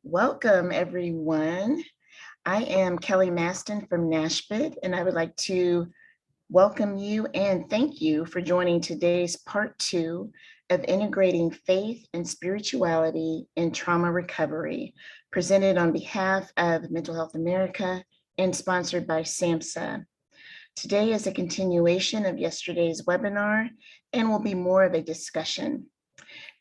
Welcome, everyone. I am Kelly Maston from Nashville, and I would like to welcome you and thank you for joining today's part 2 of Integrating Faith and Spirituality in Trauma Recovery, presented on behalf of Mental Health America and sponsored by SAMHSA. Today is a continuation of yesterday's webinar and will be more of a discussion.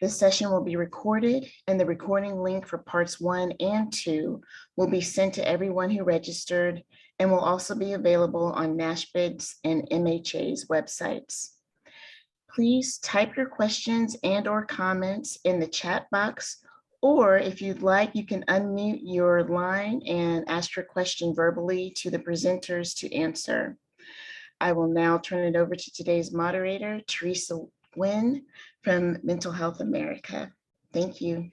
This session will be recorded, and the recording link for parts 1 and 2 will be sent to everyone who registered and will also be available on NASHBID's and MHA's websites. Please type your questions and/or comments in the chat box, or if you'd like, you can unmute your line and ask your question verbally to the presenters to answer. I will now turn it over to today's moderator, Teresa Nguyen from Mental Health America. Thank you.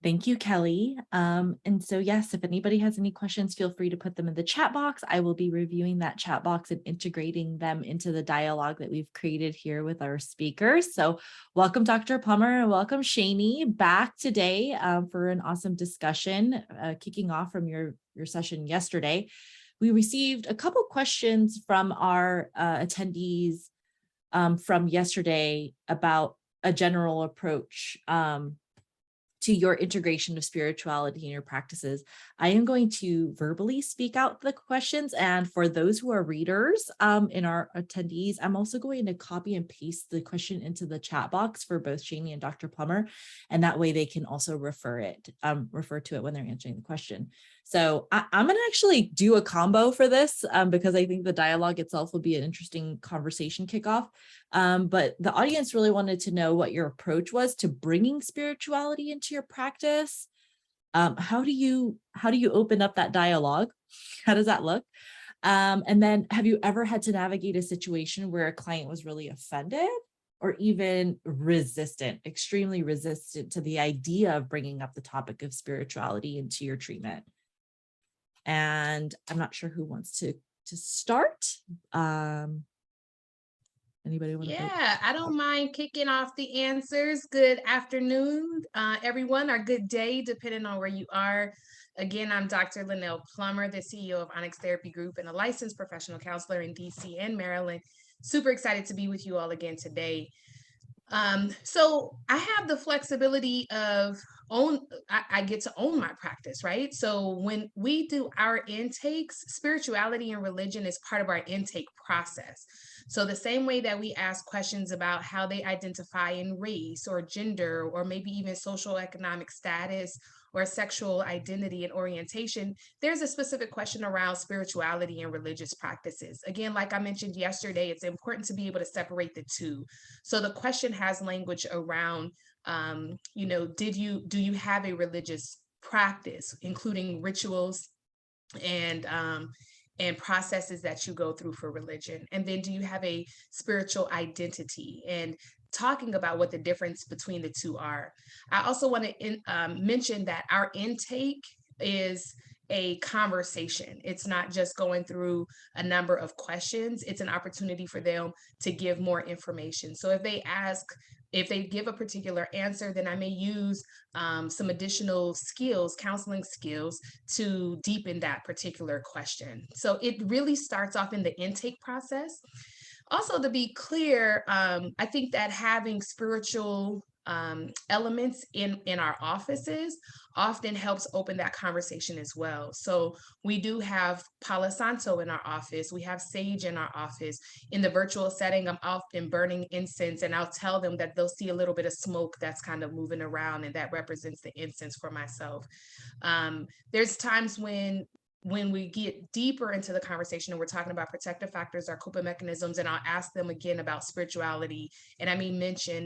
Thank you, Kelly. And so, yes, if anybody has any questions, feel free to put them in the chat box. I will be reviewing that chat box and integrating them into the dialogue that we've created here with our speakers. So welcome, Dr. Plummer, and welcome, Shani, back today for an awesome discussion, kicking off from your session yesterday. We received a couple questions from our attendees from yesterday about a general approach to your integration of spirituality in your practices. I am going to verbally speak out the questions, and for those who are readers in our attendees, I'm also going to copy and paste the question into the chat box for both Shani and Dr. Plummer, and that way they can also refer to it when they're answering the question. So I'm going to actually do a combo for this because I think the dialogue itself will be an interesting conversation kickoff. But the audience really wanted to know what your approach was to bringing spirituality into your practice. How do you open up that dialogue? How does that look? And then have you ever had to navigate a situation where a client was really offended or even resistant, extremely resistant to the idea of bringing up the topic of spirituality into your treatment? And I'm not sure who wants to start. Anybody want to? Yeah, I don't mind kicking off the answers. Good afternoon, everyone, or good day, depending on where you are. Again, I'm Dr. LaNail Plummer, the CEO of Onyx Therapy Group and a licensed professional counselor in DC and Maryland. Super excited to be with you all again today. So I have the flexibility of I get to own my practice, right? So when we do our intakes, spirituality and religion is part of our intake process. So the same way that we ask questions about how they identify in race or gender, or maybe even social economic status or sexual identity and orientation, there's a specific question around spirituality and religious practices. Again, like I mentioned yesterday, it's important to be able to separate the two. So the question has language around, do you have a religious practice, including rituals and processes that you go through for religion? And then do you have a spiritual identity? And talking about what the difference between the two are. I also want to mention that our intake is a conversation. It's not just going through a number of questions. It's an opportunity for them to give more information. So if they give a particular answer, then I may use some additional skills, counseling skills, to deepen that particular question. So it really starts off in the intake process. Also, to be clear, I think that having spiritual elements in our offices often helps open that conversation as well. So we do have Palo Santo in our office. We have sage in our office. In the virtual setting, I'm often burning incense, and I'll tell them that they'll see a little bit of smoke that's kind of moving around, and that represents the incense for myself. There's times when we get deeper into the conversation and we're talking about protective factors or coping mechanisms, and I'll ask them again about spirituality, and I may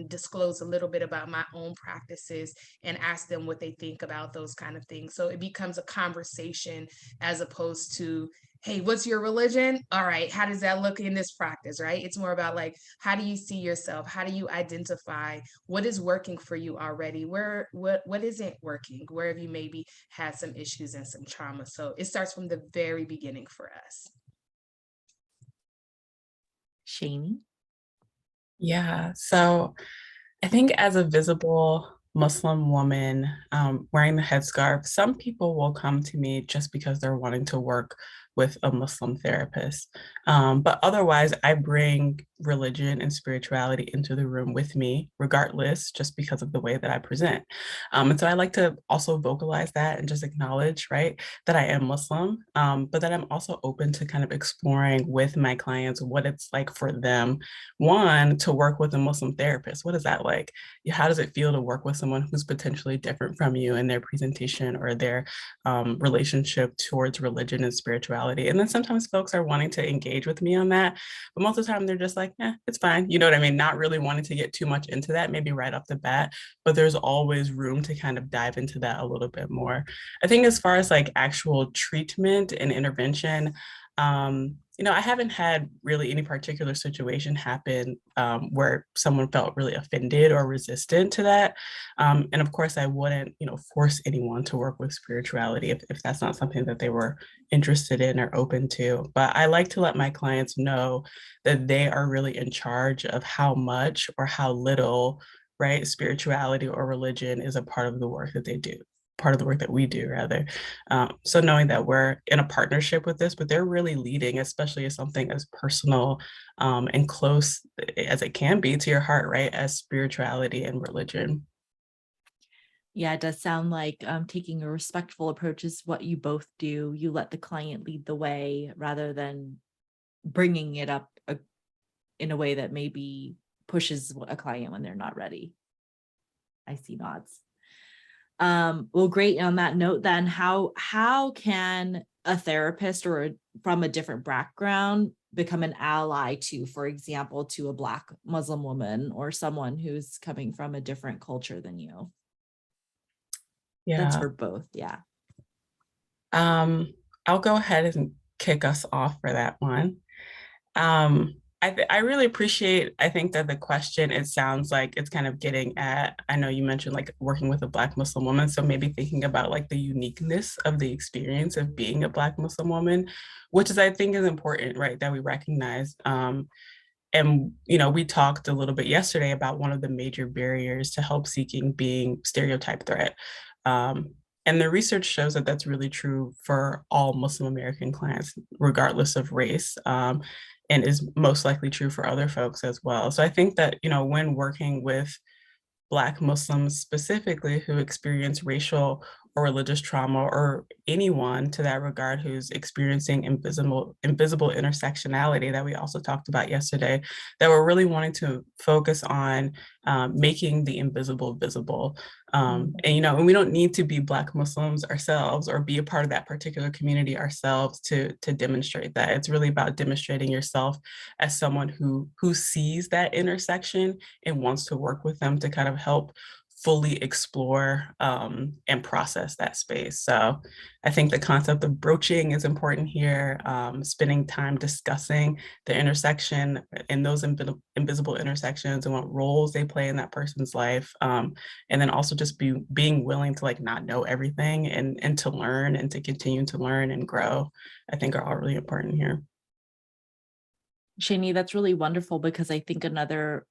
disclose a little bit about my own practices and ask them what they think about those kind of things. So it becomes a conversation as opposed to, hey, what's your religion? All right, how does that look in this practice, right? It's more about like, how do you see yourself? How do you identify what is working for you already? What isn't working? Where have you maybe had some issues and some trauma? So it starts from the very beginning for us. Shani? Yeah, so I think as a visible Muslim woman wearing the headscarf, some people will come to me just because they're wanting to work with a Muslim therapist. But otherwise, I bring religion and spirituality into the room with me, regardless, just because of the way that I present. And so I like to also vocalize that and just acknowledge, right, that I am Muslim, but that I'm also open to kind of exploring with my clients what it's like for them, one, to work with a Muslim therapist. What is that like? How does it feel to work with someone who's potentially different from you in their presentation or their relationship towards religion and spirituality? And then sometimes folks are wanting to engage with me on that, but most of the time they're just like, it's fine. You know what I mean? Not really wanting to get too much into that, maybe right off the bat, but there's always room to kind of dive into that a little bit more. I think as far as like actual treatment and intervention, I haven't had really any particular situation happen where someone felt really offended or resistant to that. And of course, I wouldn't, force anyone to work with spirituality if that's not something that they were interested in or open to. But I like to let my clients know that they are really in charge of how much or how little, right, spirituality or religion is a part of the work that they do, part of the work that we do rather. So knowing that we're in a partnership with this, but they're really leading, especially as something as personal and close as it can be to your heart, right, as spirituality and religion. Yeah, it does sound like taking a respectful approach is what you both do. You let the client lead the way rather than bringing it up in a way that maybe pushes a client when they're not ready. I see nods. Well, great. On that note, then, how can a therapist or from a different background become an ally to, for example, to a Black Muslim woman or someone who's coming from a different culture than you? That's Yeah. for both. Yeah. I'll go ahead and kick us off for that one. I really appreciate, I think that the question, it sounds like it's kind of getting at, I know you mentioned like working with a Black Muslim woman, so maybe thinking about like the uniqueness of the experience of being a Black Muslim woman, which is, I think, is important, right, that we recognize. And, we talked a little bit yesterday about one of the major barriers to help seeking being stereotype threat. And the research shows that that's really true for all Muslim American clients, regardless of race, and is most likely true for other folks as well. So I think that, when working with Black Muslims specifically who experience racial or religious trauma, or anyone to that regard who's experiencing invisible intersectionality that we also talked about yesterday, that we're really wanting to focus on making the invisible visible. And we don't need to be Black Muslims ourselves or be a part of that particular community ourselves to demonstrate that. It's really about demonstrating yourself as someone who sees that intersection and wants to work with them to kind of help fully explore and process that space. So I think the concept of broaching is important here, spending time discussing the intersection and those invisible intersections and what roles they play in that person's life. And then also just being willing to like not know everything and to learn and to continue to learn and grow, I think are all really important here. Shani, that's really wonderful, because I think another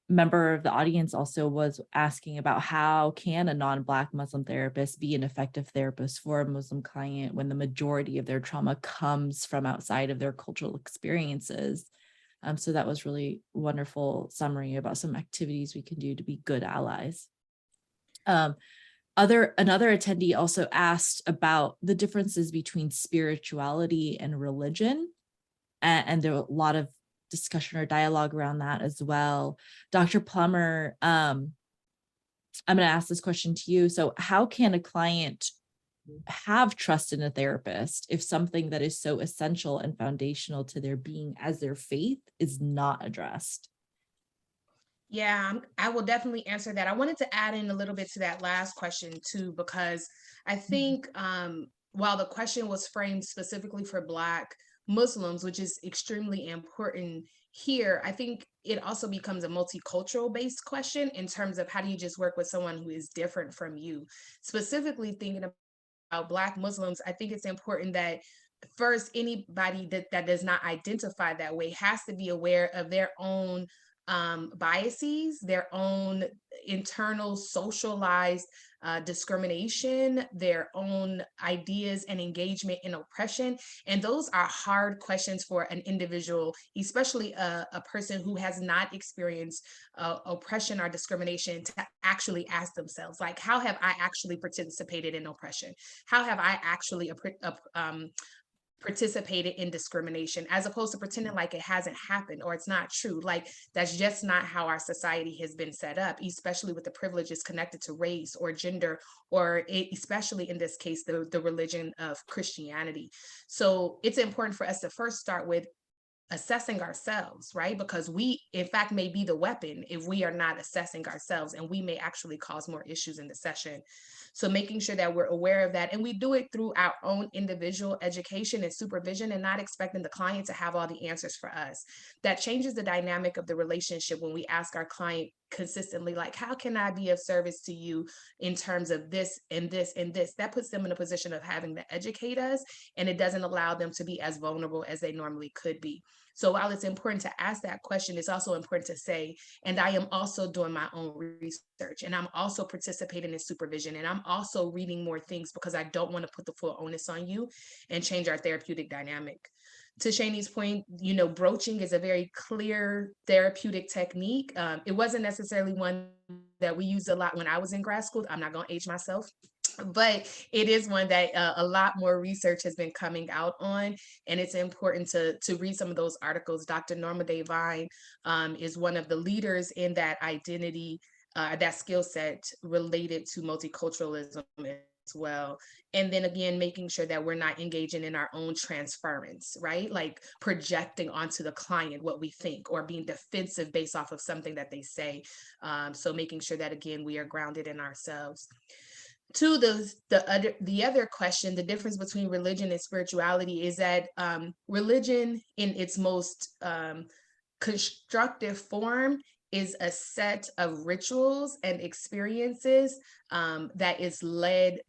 member of the audience also was asking about how can a non-Black Muslim therapist be an effective therapist for a Muslim client when the majority of their trauma comes from outside of their cultural experiences. So that was really wonderful summary about some activities we can do to be good allies. Another attendee also asked about the differences between spirituality and religion. And there were a lot of discussion or dialogue around that as well. Dr. Plummer, I'm going to ask this question to you. So how can a client have trust in a therapist if something that is so essential and foundational to their being as their faith is not addressed? Yeah, I will definitely answer that. I wanted to add in a little bit to that last question too, because I think while the question was framed specifically for Black Muslims, which is extremely important here, I think it also becomes a multicultural based question in terms of how do you just work with someone who is different from you. Specifically thinking about Black Muslims, I think it's important that first, anybody that does not identify that way has to be aware of their own biases, their own internal socialized discrimination, their own ideas and engagement in oppression. And those are hard questions for an individual, especially a person who has not experienced oppression or discrimination, to actually ask themselves, like, how have I actually participated in oppression? How have I actually participated in discrimination, as opposed to pretending like it hasn't happened or it's not true. Like, that's just not how our society has been set up, especially with the privileges connected to race or gender, or especially in this case, the religion of Christianity. So it's important for us to first start with assessing ourselves, right? Because we, in fact, may be the weapon if we are not assessing ourselves, and we may actually cause more issues in the session. So making sure that we're aware of that, and we do it through our own individual education and supervision, and not expecting the client to have all the answers for us. That changes the dynamic of the relationship when we ask our client consistently, like, how can I be of service to you in terms of this and this and this? That puts them in a position of having to educate us, and it doesn't allow them to be as vulnerable as they normally could be. So while it's important to ask that question, it's also important to say, and I am also doing my own research, and I'm also participating in supervision, and I'm also reading more things, because I don't want to put the full onus on you and change our therapeutic dynamic. To Shani's point, broaching is a very clear therapeutic technique. It wasn't necessarily one that we used a lot when I was in grad school. I'm not going to age myself, but it is one that a lot more research has been coming out on, and it's important to read some of those articles. Dr. Norma Devine is one of the leaders in that identity, that skill set related to multiculturalism as well. And then again, making sure that we're not engaging in our own transference, right? Like projecting onto the client what we think, or being defensive based off of something that they say. So making sure that, again, we are grounded in ourselves. To the other question, the difference between religion and spirituality is that religion in its most constructive form is a set of rituals and experiences that is led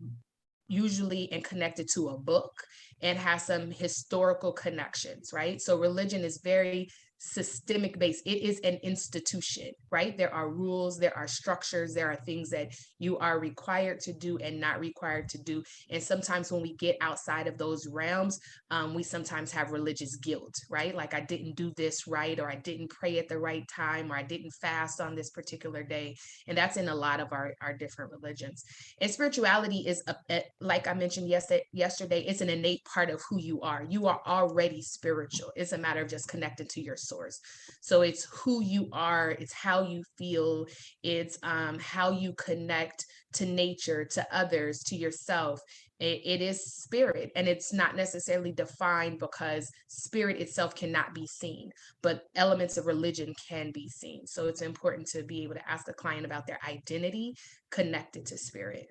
usually and connected to a book, and has some historical connections, right? So religion is very systemic based. It is an institution, right? There are rules, there are structures, there are things that you are required to do and not required to do. And sometimes when we get outside of those realms, we sometimes have religious guilt, right? Like, I didn't do this right, or I didn't pray at the right time, or I didn't fast on this particular day. And that's in a lot of our different religions. And spirituality is, like I mentioned yesterday, it's an innate part of who you are. You are already spiritual. It's a matter of just connecting to your source. So it's who you are, it's how you feel, it's how you connect to nature, to others, to yourself. It is spirit, and it's not necessarily defined, because spirit itself cannot be seen, but elements of religion can be seen. So it's important to be able to ask a client about their identity connected to spirit.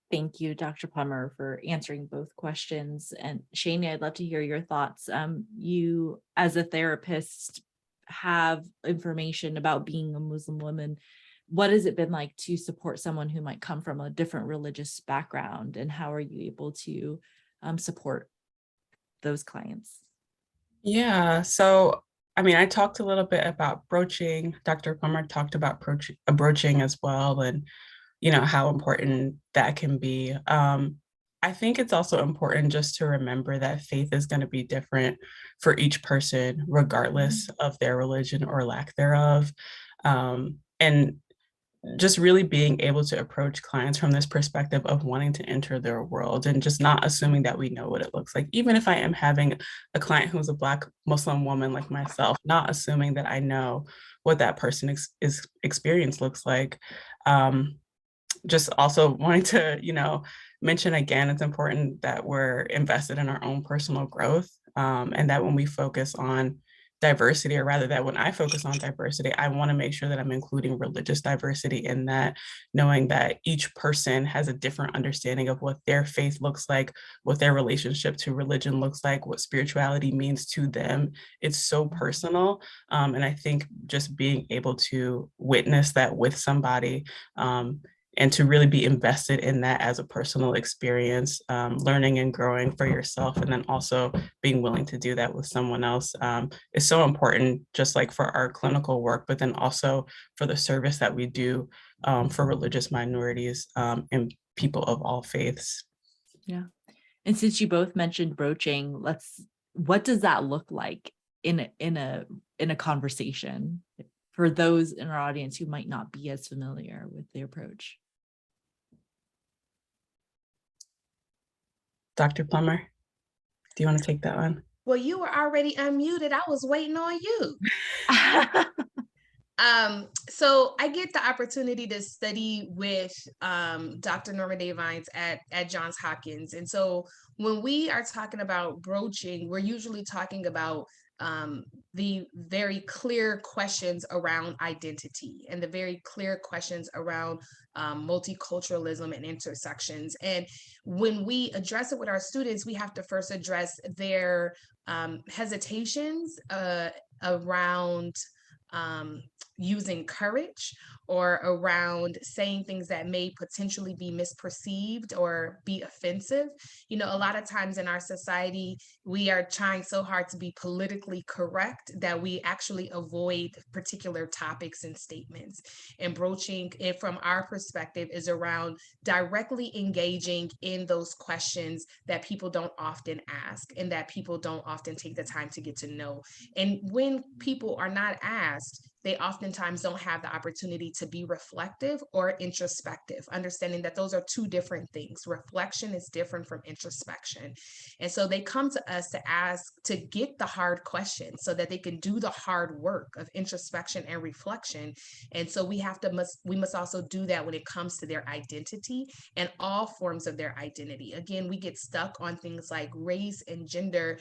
Thank you, Dr. Plummer, for answering both questions. And Shani, I'd love to hear your thoughts. You, as a therapist, have information about being a Muslim woman. What has it been like to support someone who might come from a different religious background, and how are you able to support those clients? Yeah, so I talked a little bit about broaching. Dr. Plummer talked about broaching as well, and how important that can be. I think it's also important just to remember that faith is going to be different for each person, regardless of their religion or lack thereof. And just really being able to approach clients from this perspective of wanting to enter their world, and just not assuming that we know what it looks like. Even if I am having a client who's a Black Muslim woman like myself, not assuming that I know what that person's experience looks like. Just also wanting to, mention again, it's important that we're invested in our own personal growth, and that when we focus on diversity, or rather that when I focus on diversity, I want to make sure that I'm including religious diversity in that, knowing that each person has a different understanding of what their faith looks like, what their relationship to religion looks like, what spirituality means to them. It's so personal. And I think just being able to witness that with somebody, and to really be invested in that as a personal experience, learning and growing for yourself, and then also being willing to do that with someone else is so important, just like for our clinical work, but then also for the service that we do for religious minorities and people of all faiths. Yeah. And since you both mentioned broaching, what does that look like in a conversation for those in our audience who might not be as familiar with the approach? Dr. Plummer, do you want to take that one? Well, you were already unmuted. I was waiting on you. So I get the opportunity to study with Dr. Norma Davines at Johns Hopkins. And so when we are talking about broaching, we're usually talking about the very clear questions around identity and the very clear questions around multiculturalism and intersections. And when we address it with our students, we have to first address their hesitations around using courage or around saying things that may potentially be misperceived or be offensive. You know, a lot of times in our society, we are trying so hard to be politically correct that we actually avoid particular topics and statements. And broaching it from our perspective is around directly engaging in those questions that people don't often ask and that people don't often take the time to get to know. And when people are not asked, they oftentimes don't have the opportunity to be reflective or introspective, understanding that those are two different things. Reflection is different from introspection. And so they come to us to ask, to get the hard questions so that they can do the hard work of introspection and reflection. And so we must also do that when it comes to their identity and all forms of their identity. Again, we get stuck on things like race and gender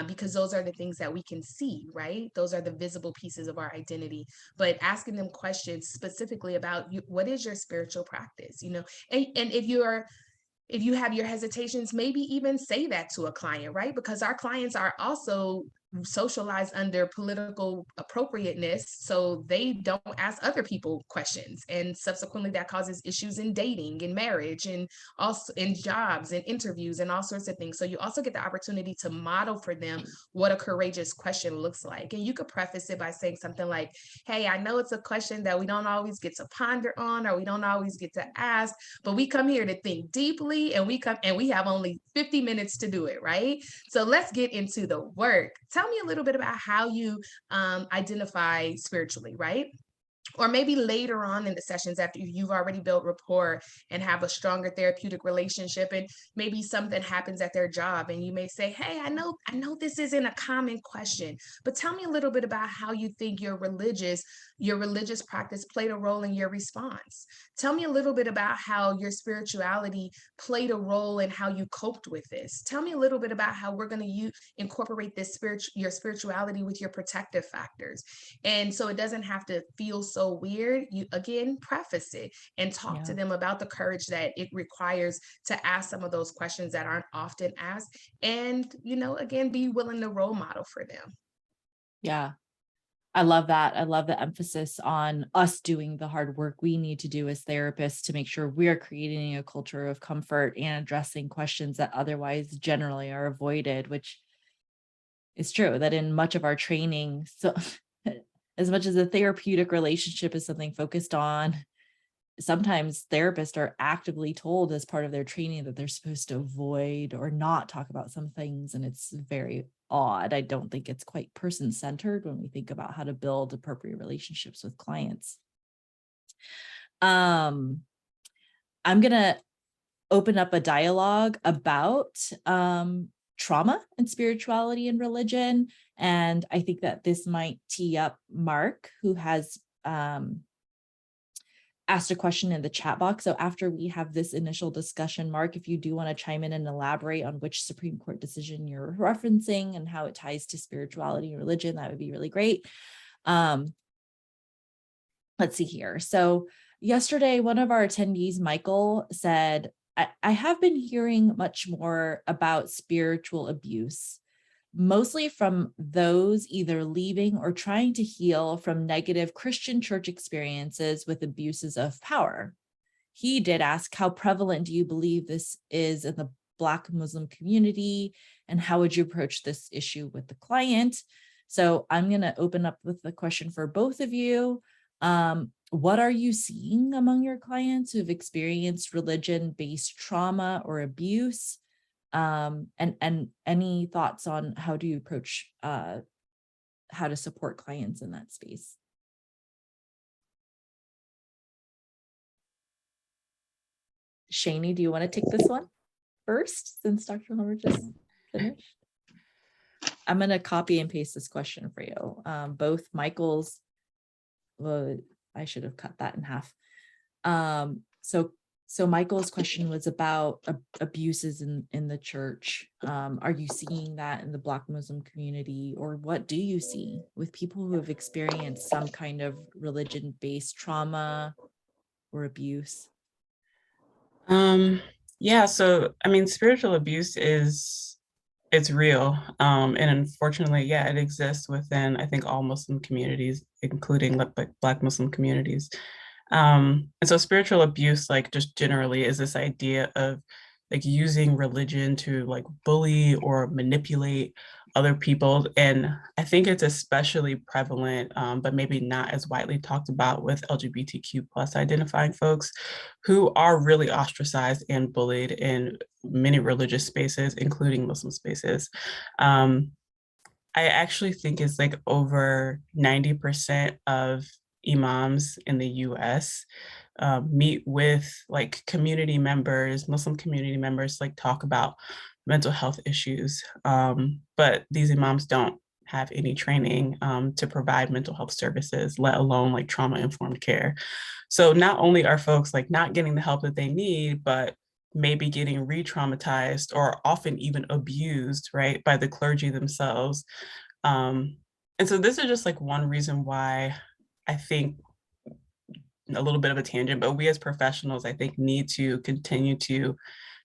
because those are the things that we can see, right? Those are the visible pieces of our identity. But asking them questions specifically about what is your spiritual practice, you know, and if you have your hesitations, maybe even say that to a client, right? Because our clients are also socialized under political appropriateness, so they don't ask other people questions, and subsequently that causes issues in dating and marriage and also in jobs and interviews and all sorts of things. So you also get the opportunity to model for them what a courageous question looks like. And you could preface it by saying something like, hey, I know it's a question that we don't always get to ponder on, or we don't always get to ask, but we come here to think deeply, and we have only 50 minutes to do it, right? So let's get into the work. Tell me a little bit about how you identify spiritually, right? Or maybe later on in the sessions after you've already built rapport and have a stronger therapeutic relationship, and maybe something happens at their job and you may say, hey, I know this isn't a common question, but tell me a little bit about how you think your religious practice played a role in your response. Tell me a little bit about how your spirituality played a role in how you coped with this. Tell me a little bit about how we're going to incorporate your spirituality with your protective factors. And so it doesn't have to feel so weird. You again preface it and talk to them about the courage that it requires to ask some of those questions that aren't often asked, and again, be willing to role model for them. Yeah, I love that. I love the emphasis on us doing the hard work we need to do as therapists to make sure we're creating a culture of comfort and addressing questions that otherwise generally are avoided, which is true that in much of our training, so as much as the therapeutic relationship is something focused on, sometimes therapists are actively told as part of their training that they're supposed to avoid or not talk about some things. And it's very odd. I don't think it's quite person-centered when we think about how to build appropriate relationships with clients. I'm going to open up a dialogue about trauma and spirituality and religion. And I think that this might tee up Mark, who has asked a question in the chat box. So after we have this initial discussion, Mark, if you do want to chime in and elaborate on which Supreme Court decision you're referencing and how it ties to spirituality and religion, that would be really great. Let's see here. So yesterday, one of our attendees, Michael, said, I have been hearing much more about spiritual abuse, mostly from those either leaving or trying to heal from negative Christian church experiences with abuses of power. he did ask, how prevalent do you believe this is in the Black Muslim community? And how would you approach this issue with the client? So I'm going to open up with the question for both of you. What are you seeing among your clients who've experienced religion-based trauma or abuse? And any thoughts on how do you approach how to support clients in that space? Shani, do you want to take this one first, since Dr. Plummer just finished? I'm going to copy and paste this question for you. Both Michael's, well, I should have cut that in half. So Michael's question was about abuses in the church. Are you seeing that in the Black Muslim community, or what do you see with people who have experienced some kind of religion-based trauma or abuse? Yeah, so I mean, spiritual abuse it's real. And unfortunately, yeah, it exists within, I think, all Muslim communities, including like Black Muslim communities. And so spiritual abuse, like just generally, is this idea of like using religion to like bully or manipulate other people. And I think it's especially prevalent, but maybe not as widely talked about with LGBTQ plus identifying folks who are really ostracized and bullied in many religious spaces, including Muslim spaces. I actually think it's like over 90% of imams in the US meet with like community members, Muslim community members, like talk about mental health issues. But these imams don't have any training to provide mental health services, let alone like trauma-informed care. So not only are folks like not getting the help that they need, but maybe getting re-traumatized or often even abused, right, by the clergy themselves. And so this is just like one reason why I think, a little bit of a tangent, but we as professionals, I think, need to continue to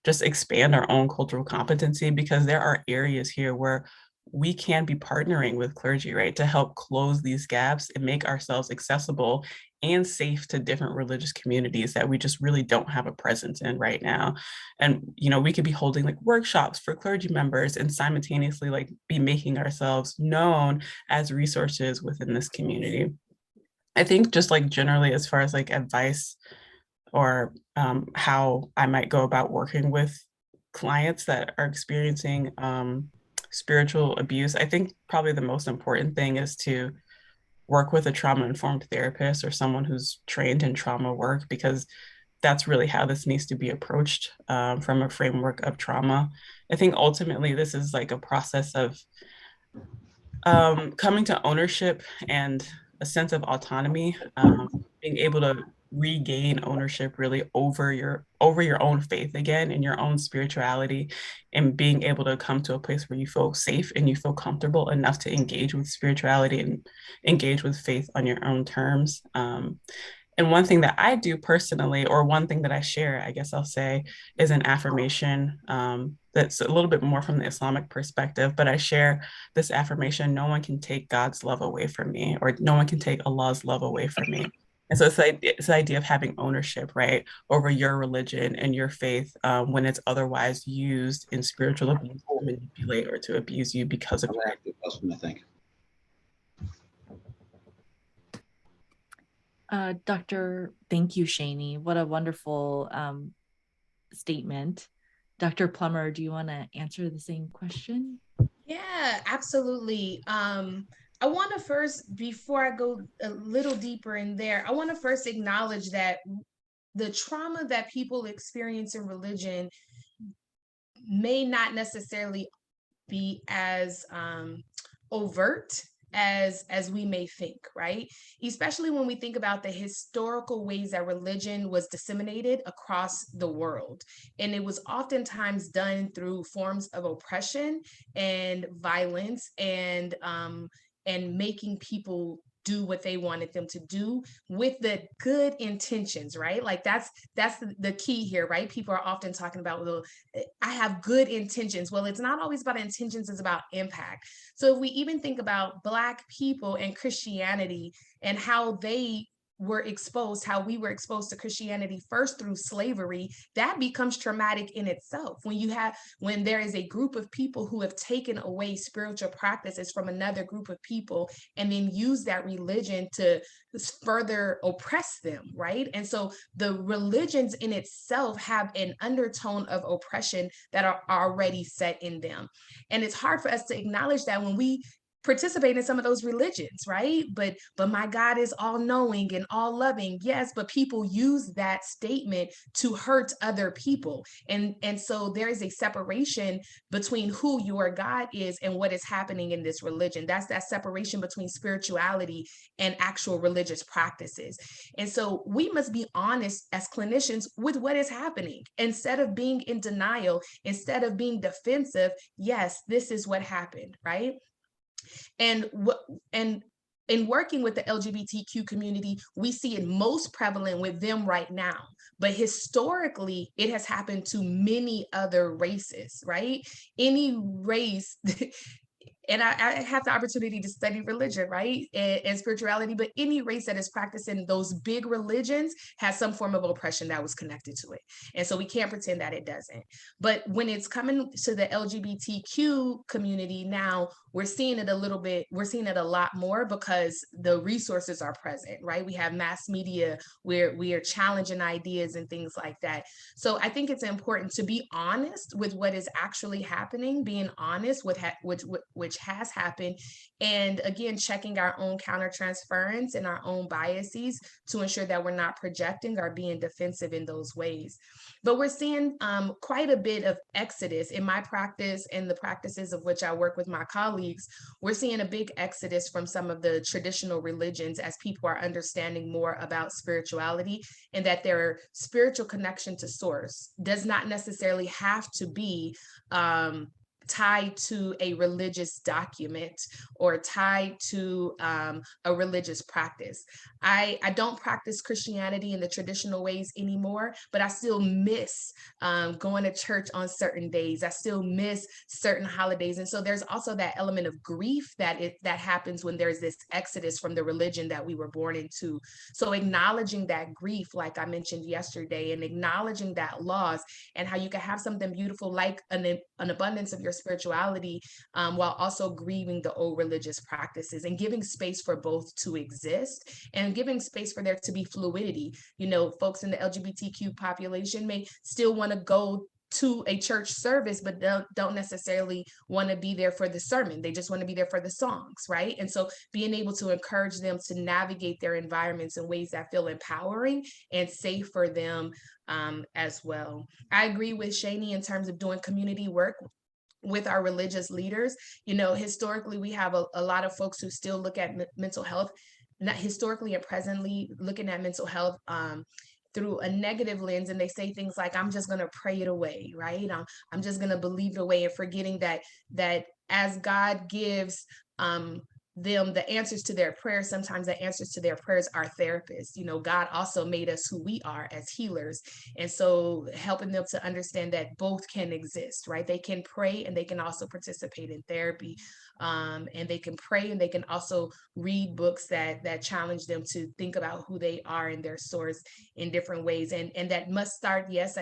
just expand our own cultural competency, because there are areas here where we can be partnering with clergy, right, to help close these gaps and make ourselves accessible and safe to different religious communities that we just really don't have a presence in right now. And, you know, we could be holding like workshops for clergy members and simultaneously like be making ourselves known as resources within this community. I think just like generally, as far as like advice or how I might go about working with clients that are experiencing spiritual abuse, I think probably the most important thing is to work with a trauma-informed therapist or someone who's trained in trauma work, because that's really how this needs to be approached from a framework of trauma. I think ultimately this is like a process of coming to ownership and a sense of autonomy, being able to regain ownership really over your own faith again and your own spirituality, and being able to come to a place where you feel safe and you feel comfortable enough to engage with spirituality and engage with faith on your own terms. And one thing that I do personally, or one thing that I share, I guess I'll say, is an affirmation that's a little bit more from the Islamic perspective. But I share this affirmation: no one can take God's love away from me, or no one can take Allah's love away from me. And so it's the idea of having ownership, right, over your religion and your faith when it's otherwise used in spiritual abuse to manipulate or to abuse you because of your. I think. Thank you, Shani. What a wonderful statement. Dr. Plummer, do you want to answer the same question? Yeah, absolutely. I want to first, before I go a little deeper in there, I want to first acknowledge that the trauma that people experience in religion may not necessarily be as overt as we may think, right? Especially when we think about the historical ways that religion was disseminated across the world. And it was oftentimes done through forms of oppression and violence, and making people do what they wanted them to do with the good intentions, right? Like that's the key here, right? People are often talking about, well, I have good intentions. Well, it's not always about intentions, it's about impact. So if we even think about Black people and Christianity and how they were exposed, how we were exposed to Christianity first through slavery, that becomes traumatic in itself. When there is a group of people who have taken away spiritual practices from another group of people and then use that religion to further oppress them, right? And so the religions in itself have an undertone of oppression that are already set in them. And it's hard for us to acknowledge that when we participate in some of those religions, right? But my God is all knowing and all loving. Yes, but people use that statement to hurt other people. And so there is a separation between who your God is and what is happening in this religion. That's that separation between spirituality and actual religious practices. And so we must be honest as clinicians with what is happening. Instead of being in denial, instead of being defensive, yes, this is what happened, right? And in working with the LGBTQ community, we see it most prevalent with them right now. But historically, it has happened to many other races, right? Any race, and I have the opportunity to study religion, right? And spirituality, but any race that is practicing those big religions has some form of oppression that was connected to it. And so we can't pretend that it doesn't. But when it's coming to the LGBTQ community now, we're seeing it a lot more because the resources are present, right? We have mass media where we are challenging ideas and things like that. So I think it's important to be honest with what is actually happening, being honest with which has happened, and again, checking our own countertransference and our own biases to ensure that we're not projecting or being defensive in those ways. But we're seeing quite a bit of exodus in my practice and the practices of which I work with my colleagues. We're seeing a big exodus from some of the traditional religions as people are understanding more about spirituality, and that their spiritual connection to source does not necessarily have to be tied to a religious document or tied to a religious practice. I don't practice Christianity in the traditional ways anymore, but I still miss going to church on certain days. I still miss certain holidays. And so there's also that element of grief that happens when there's this exodus from the religion that we were born into. So acknowledging that grief, like I mentioned yesterday, and acknowledging that loss, and how you can have something beautiful like an abundance of your spirituality while also grieving the old religious practices, and giving space for both to exist, and giving space for there to be fluidity. You know, folks in the LGBTQ population may still want to go to a church service, but don't necessarily want to be there for the sermon. They just want to be there for the songs, right? And so being able to encourage them to navigate their environments in ways that feel empowering and safe for them as well. I agree with Shani in terms of doing community work with our religious leaders. You know, historically, we have a lot of folks who still look at mental health, not historically and presently looking at mental health through a negative lens, and they say things like, I'm just going to pray it away, right? I'm just going to believe it away, and forgetting that as God gives them the answers to their prayers, sometimes the answers to their prayers are therapists. You know, God also made us who we are as healers. And so helping them to understand that both can exist, right? They can pray and they can also participate in therapy. And they can pray and they can also read books that challenge them to think about who they are and their source in different ways. And that must start, yes,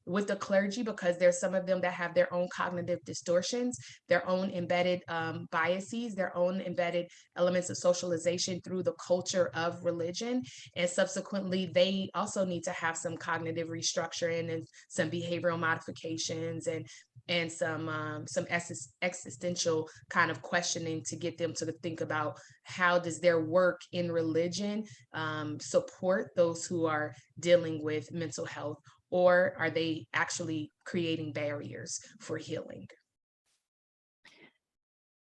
with the clergy, because there's some of them that have their own cognitive distortions, their own embedded biases, their own embedded elements of socialization through the culture of religion. And subsequently, they also need to have some cognitive restructuring and some behavioral modifications and some existential kind of questioning to get them to think about how does their work in religion support those who are dealing with mental health, or are they actually creating barriers for healing?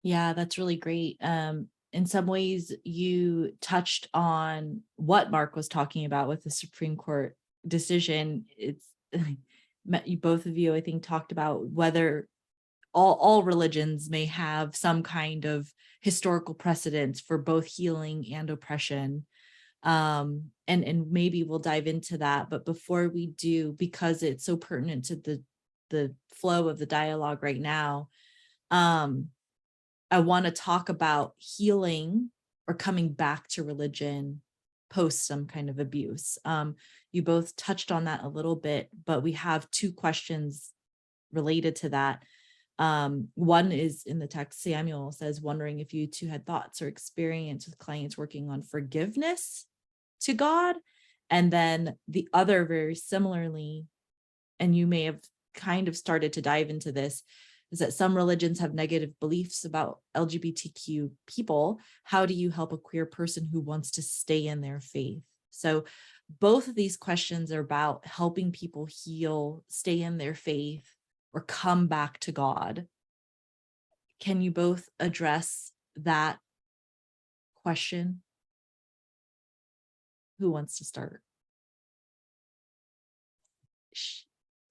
Yeah, that's really great. In some ways, you touched on what Mark was talking about with the Supreme Court decision. It's both of you, I think, talked about whether all religions may have some kind of historical precedence for both healing and oppression. And maybe we'll dive into that. But before we do, because it's so pertinent to the flow of the dialogue right now, I want to talk about healing or coming back to religion post some kind of abuse. You both touched on that a little bit, but we have two questions related to that. One is in the text, Samuel says, wondering if you two had thoughts or experience with clients working on forgiveness to God. And then the other, very similarly, and you may have kind of started to dive into this, is that some religions have negative beliefs about LGBTQ people. How do you help a queer person who wants to stay in their faith? So both of these questions are about helping people heal, stay in their faith, or come back to God. Can you both address that question? Who wants to start?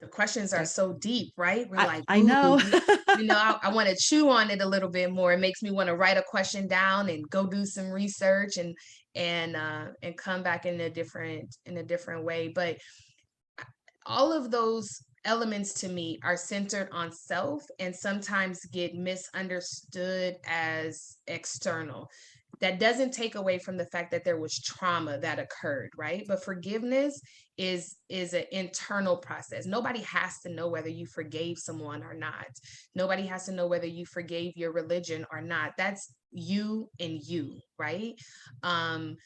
The questions are so deep, right? We're like, I know. I want to chew on it a little bit more. It makes me want to write a question down and go do some research and come back in a different way. But all of those elements to me are centered on self and sometimes get misunderstood as external. That doesn't take away from the fact that there was trauma that occurred, right? But forgiveness is an internal process. Nobody has to know whether you forgave someone or not. Nobody has to know whether you forgave your religion or not. That's you and you, right? And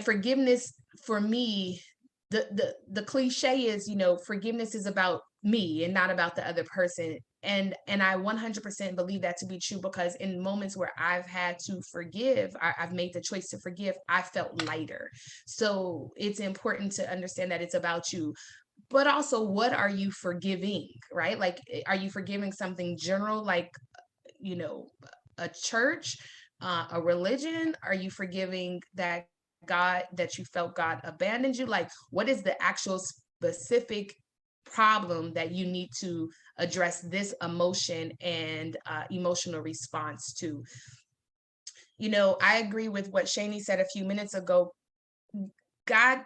forgiveness for me, the cliche is, forgiveness is about me and not about the other person. And I 100% believe that to be true, because in moments where I've had to forgive, I've made the choice to forgive, I felt lighter. So it's important to understand that it's about you, but also what are you forgiving, right? Like, are you forgiving something general, like, a church, a religion? Are you forgiving that you felt God abandoned you? Like, what is the actual specific problem that you need to address this emotion and emotional response to? I agree with what Shani said a few minutes ago. God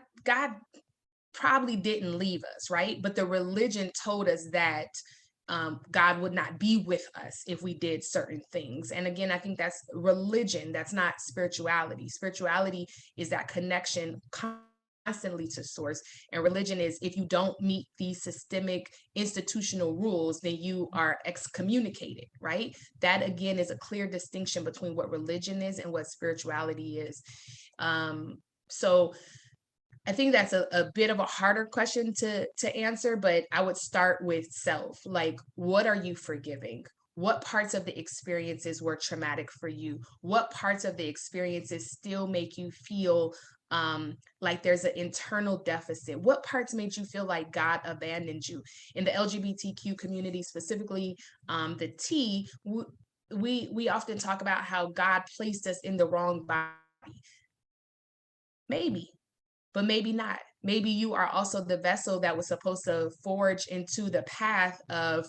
probably didn't leave us, right? But the religion told us that God would not be with us if we did certain things. And again, I think that's religion. That's not spirituality. Spirituality is that connection constantly to source. And religion is, if you don't meet these systemic institutional rules, then you are excommunicated, right? That again is a clear distinction between what religion is and what spirituality is. So I think that's a bit of a harder question to answer, but I would start with self. Like, what are you forgiving? What parts of the experiences were traumatic for you? What parts of the experiences still make you feel like there's an internal deficit? What parts made you feel like God abandoned you? In the LGBTQ community, specifically the T, we often talk about how God placed us in the wrong body. Maybe, but maybe not. Maybe you are also the vessel that was supposed to forge into the path of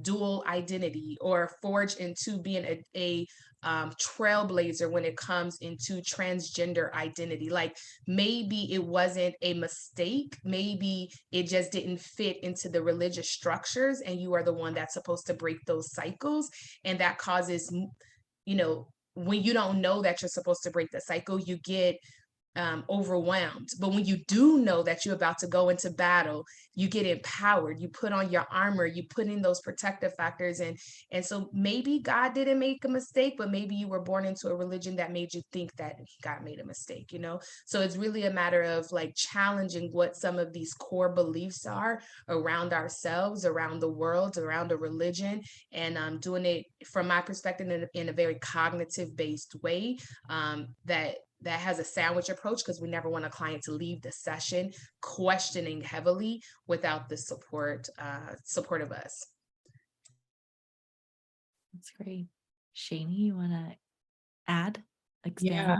dual identity, or forge into being a trailblazer when it comes into transgender identity. Like, maybe it wasn't a mistake. Maybe it just didn't fit into the religious structures, and you are the one that's supposed to break those cycles. And that causes, when you don't know that you're supposed to break the cycle, you get overwhelmed. But when you do know that you're about to go into battle, you get empowered. You put on your armor, you put in those protective factors. And so maybe God didn't make a mistake, but maybe you were born into a religion that made you think that God made a mistake, So it's really a matter of like challenging what some of these core beliefs are around ourselves, around the world, around a religion, and doing it from my perspective in a very cognitive based way, that has a sandwich approach, because we never want a client to leave the session questioning heavily without the support of us. That's great. Shani, you want to add, expand, Yeah.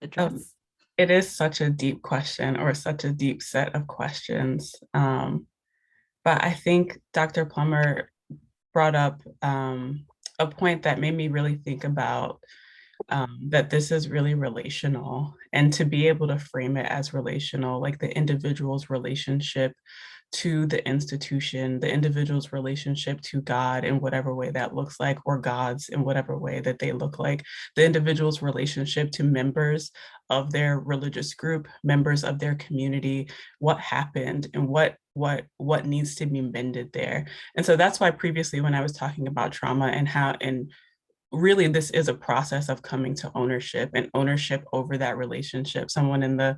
address? It is such a deep question, or such a deep set of questions. But I think Dr. Plummer brought up a point that made me really think about that this is really relational, and to be able to frame it as relational, like the individual's relationship to the institution, the individual's relationship to God in whatever way that looks like, or God's in whatever way that they look like, the individual's relationship to members of their religious group, members of their community, what happened and what needs to be mended there. And so that's why previously when I was talking about trauma and how, and really this is a process of coming to ownership and ownership over that relationship. Someone in the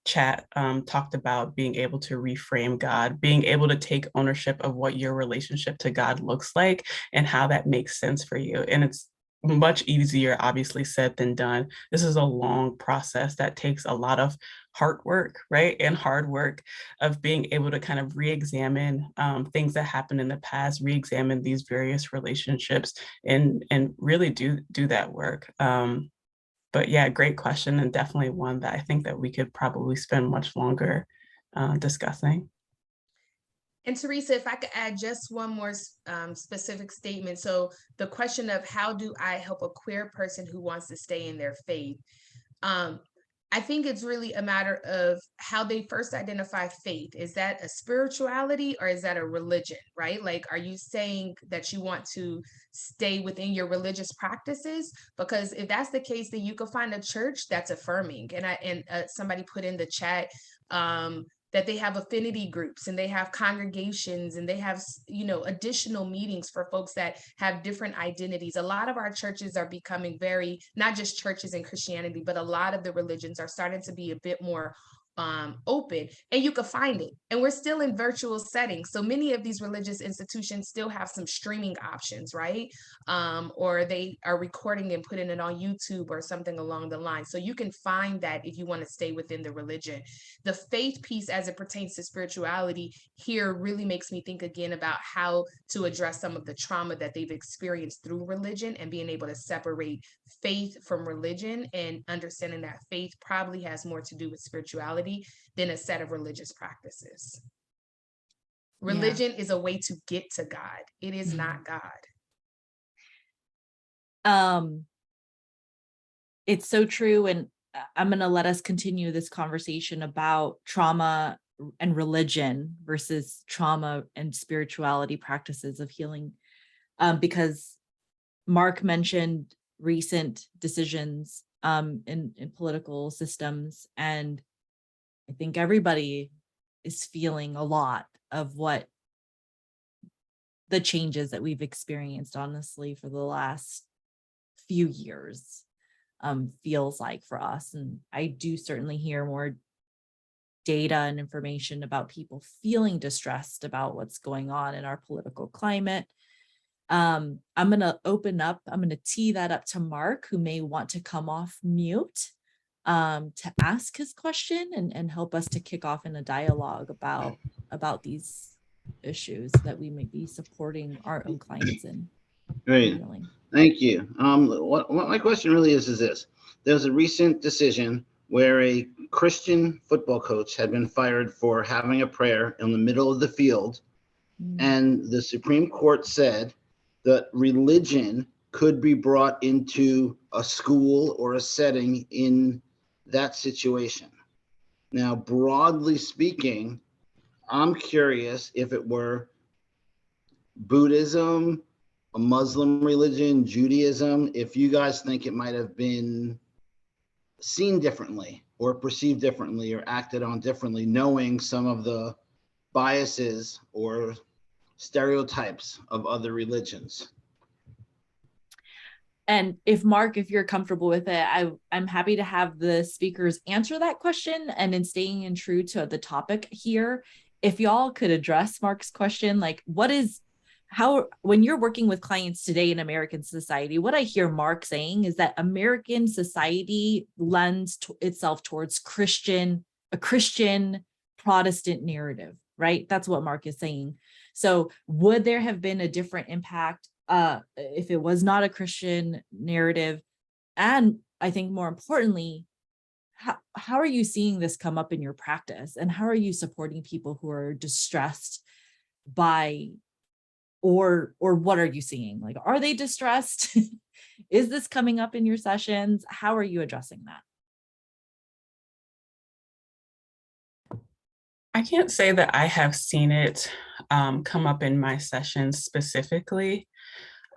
chat talked about being able to reframe God, being able to take ownership of what your relationship to God looks like and how that makes sense for you. And it's much easier, obviously, said than done. This is a long process that takes a lot of hard work, right? And hard work of being able to kind of re-examine things that happened in the past, re-examine these various relationships, and really do that work. But yeah, great question, and definitely one that I think that we could probably spend much longer discussing. And Teresa, if I could add just one more specific statement. So the question of how do I help a queer person who wants to stay in their faith? I think it's really a matter of how they first identify faith. Is that a spirituality or is that a religion, right? Like, are you saying that you want to stay within your religious practices? Because if that's the case, then you can find a church that's affirming. And somebody put in the chat that they have affinity groups and they have congregations and they have, you know, additional meetings for folks that have different identities. A lot of our churches are becoming very, not just churches in Christianity, but a lot of the religions are starting to be a bit more open, and you can find it. And we're still in virtual settings. So many of these religious institutions still have some streaming options, right? Or they are recording and putting it on YouTube or something along the line. So you can find that if you want to stay within the religion. The faith piece as it pertains to spirituality here really makes me think again about how to address some of the trauma that they've experienced through religion and being able to separate faith from religion and understanding that faith probably has more to do with spirituality than a set of religious practices. Religion is a way to get to God. It is not God. It's so true. And I'm going to let us continue this conversation about trauma and religion versus trauma and spirituality practices of healing. Because Mark mentioned recent decisions in political systems, and I think everybody is feeling a lot of what the changes that we've experienced, honestly, for the last few years feels like for us. And I do certainly hear more data and information about people feeling distressed about what's going on in our political climate. I'm going to open up, I'm going to tee that up to Mark, who may want to come off mute to ask his question and help us to kick off in a dialogue about these issues that we may be supporting our own clients in. Great, healing. Thank you. What my question really is this. There's a recent decision where a Christian football coach had been fired for having a prayer in the middle of the field. And the Supreme Court said that religion could be brought into a school or a setting in that situation. Now, broadly speaking, I'm curious if it were Buddhism, a Muslim religion, Judaism, if you guys think it might have been seen differently or perceived differently or acted on differently, knowing some of the biases or stereotypes of other religions. And if Mark, if you're comfortable with it, I'm happy to have the speakers answer that question. And in staying in true to the topic here, if y'all could address Mark's question, like when you're working with clients today in American society, what I hear Mark saying is that American society lends itself towards a Christian Protestant narrative, right? That's what Mark is saying. So would there have been a different impact if it was not a Christian narrative? And I think more importantly, how are you seeing this come up in your practice? And how are you supporting people who are distressed by, or what are you seeing? Like, are they distressed? Is this coming up in your sessions? How are you addressing that? I can't say that I have seen it come up in my sessions specifically.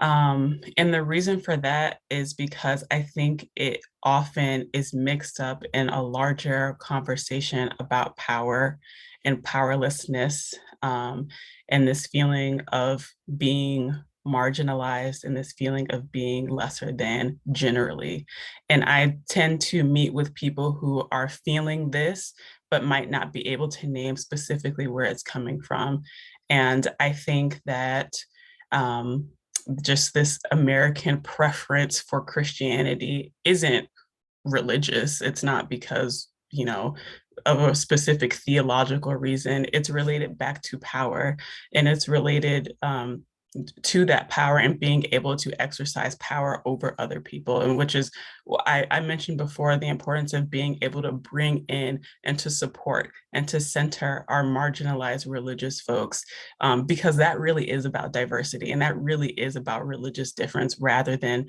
And the reason for that is because I think it often is mixed up in a larger conversation about power and powerlessness, and this feeling of being marginalized and this feeling of being lesser than generally. And I tend to meet with people who are feeling this, but might not be able to name specifically where it's coming from. And I think that just this American preference for Christianity isn't religious. It's not because, of a specific theological reason. It's related back to power, and it's related to that power and being able to exercise power over other people. And which is, I mentioned before, the importance of being able to bring in and to support and to center our marginalized religious folks, because that really is about diversity, and that really is about religious difference rather than